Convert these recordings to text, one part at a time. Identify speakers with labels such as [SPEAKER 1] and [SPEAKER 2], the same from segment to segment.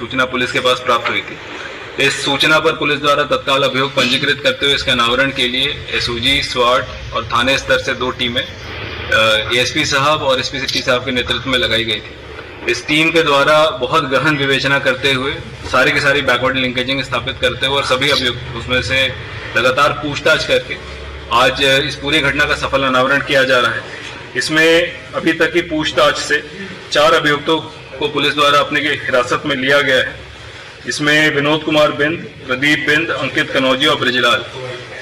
[SPEAKER 1] सूचना पुलिस के पास प्राप्त हुई थी। इस सूचना पर पुलिस द्वारा तत्काल अभियोग पंजीकृत करते हुए इसके अनावरण के लिए एसओजी, स्वाट और थाने स्तर से 2 टीमें एएसपी साहब और एसपी सिटी साहब के नेतृत्व में लगाई गई थी। इस टीम के द्वारा बहुत गहन विवेचना करते हुए सारी की सारी बैकवर्ड लिंकेजिंग स्थापित करते हुए और सभी अभियुक्त उसमें से लगातार पूछताछ करके आज इस पूरी घटना का सफल अनावरण किया जा रहा है। इसमें अभी तक की पूछताछ से 4 अभियुक्तों को पुलिस द्वारा अपने हिरासत में लिया गया है। इसमें विनोद कुमार बिंद, प्रदीप बिंद, अंकित कनौजी और ब्रिजलाल,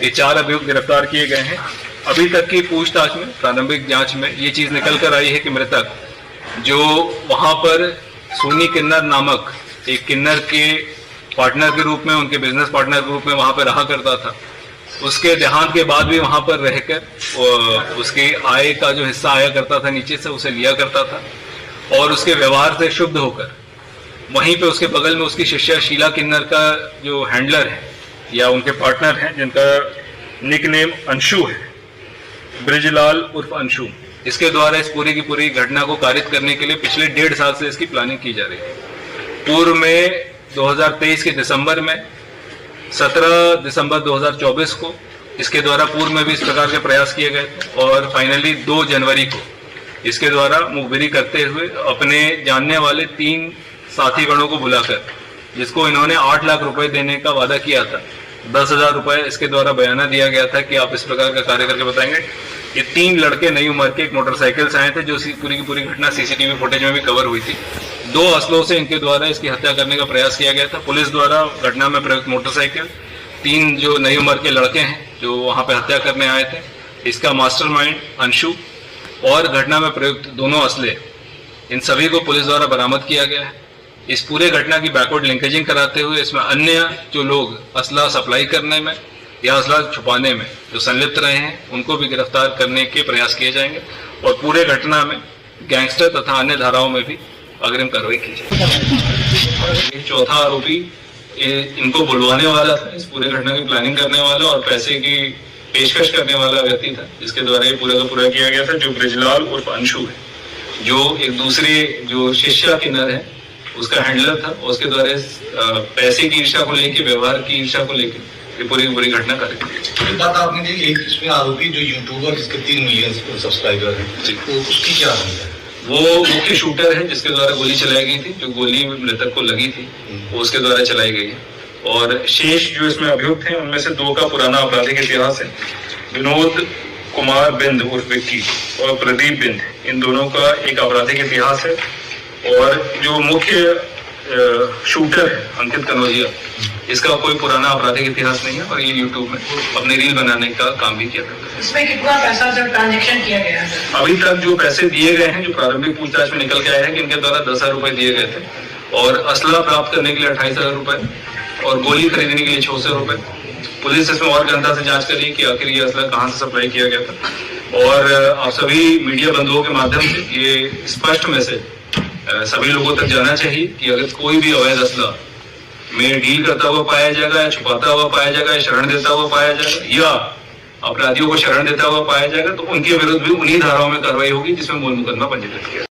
[SPEAKER 1] ये 4 अभियुक्त गिरफ्तार किए गए हैं। अभी तक की पूछताछ में, प्रारंभिक जांच में ये चीज निकल कर आई है कि मृतक जो वहां पर सोनी किन्नर नामक एक किन्नर के पार्टनर के रूप में, उनके बिजनेस पार्टनर के रूप में वहां पर रहा करता था, उसके देहांत के बाद भी वहां पर रहकर उसके आय का जो हिस्सा आया करता था नीचे से उसे लिया करता था और उसके व्यवहार से शुद्ध होकर वहीं पे उसके बगल में उसकी शिष्या शीला किन्नर का जो हैंडलर है या उनके पार्टनर हैं जिनका निकनेम अंशु है, ब्रिजलाल उर्फ अंशु, इसके द्वारा इस पूरी की पूरी घटना को कारित करने के लिए पिछले 1.5 साल से इसकी प्लानिंग की जा रही है। पूर्व में 2023 के दिसंबर में, 17 दिसंबर 2024 को इसके द्वारा पूर्व में भी इस प्रकार के प्रयास किए गए थे और फाइनली 2 जनवरी को इसके द्वारा मुखबिरी करते हुए अपने जानने वाले 3 साथी गणों को बुलाकर, जिसको इन्होंने 8 लाख रुपए देने का वादा किया था, 10,000 रुपए इसके द्वारा बयाना दिया गया था कि आप इस प्रकार का कार्य करके बताएंगे। ये 3 लड़के नई उम्र के एक मोटरसाइकिल से आए थे, जो पूरी की पूरी घटना सीसीटीवी फुटेज में भी कवर हुई थी। 2 असलों से इनके द्वारा इसकी हत्या करने का प्रयास किया गया था। पुलिस द्वारा घटना में प्रयुक्त मोटरसाइकिल, 3 जो नई उम्र के लड़के हैं जो वहां पे हत्या करने आए थे, इसका मास्टरमाइंड अंशु और घटना में प्रयुक्त दोनों असले, इन सभी को पुलिस द्वारा बरामद किया गया है। इस पूरे घटना की बैकवर्ड लिंकेजिंग कराते हुए इसमें अन्य जो लोग असला सप्लाई करने में या असला छुपाने में जो संलिप्त रहे हैं उनको भी गिरफ्तार करने के प्रयास किए जाएंगे और पूरे घटना में गैंगस्टर तथा अन्य धाराओं में भी अग्रिम कार्रवाई की जाएगी। चौथा आरोपी इनको बुलवाने वाला था, इस पूरे घटना की प्लानिंग करने वाला और पैसे की पेशकश करने वाला व्यक्ति था, जिसके द्वारा ये पूरा का पूरा किया गया था, जो ब्रिजलाल उर्फ अंशु है, जो एक दूसरे जो शिष्या किन्नर है उसका हैंडलर था। उसके द्वारा पैसे की ईर्ष्या को लेकर, व्यवहार की ईर्ष्या को लेकर ये पूरी घटना कार्य।
[SPEAKER 2] बात आपने दी, एक इसमें आरोपी जो यूट्यूबर जिसके 3 मिलियन सब्सक्राइबर हैं, तो उसकी क्या है?
[SPEAKER 1] वो मुख्य शूटर है जिसके द्वारा गोली चलाई गई थी, जो गोली मृतक को लगी थी वो उसके द्वारा चलाई गई है। और शेष जो इसमें अभियुक्त हैं उनमें से 2 का पुराना आपराधिक इतिहास है। विनोद कुमार बिंद उर्फ विक्की और प्रदीप बिंद, इन दोनों का एक आपराधिक इतिहास है। और जो मुख्य शूटर है अंकित कनौजिया, इसका कोई पुराना आपराधिक इतिहास नहीं है और ये यूट्यूब में अपने रील बनाने का काम भी किया था।
[SPEAKER 3] इसमें कितना पैसा जब ट्रांजेक्शन किया गया है?
[SPEAKER 1] अभी तक जो पैसे दिए गए हैं, जो प्रारंभिक पूछताछ में निकल के आया है कि इनके द्वारा 10,000 रुपए दिए गए थे और असला प्राप्त करने के लिए 28,000 रुपए और गोली खरीदने के लिए 600 रुपए। पुलिस इसमें और गहनता से जांच कर रही है कि आखिर ये असला कहाँ से सप्लाई किया गया था। और आप सभी मीडिया बंधुओं के माध्यम से ये स्पष्ट मैसेज सभी लोगों तक जाना चाहिए कि अगर कोई भी अवैध असला में डील करता हुआ पाया जाएगा या छुपाता हुआ पाया जाएगा या शरण देता हुआ पाया जाएगा या अपराधियों को शरण देता हुआ पाया जाएगा, तो उनके विरुद्ध भी उन्हीं धाराओं में कार्रवाई होगी जिसमें मूल मुकदमा पंजीकृत किया।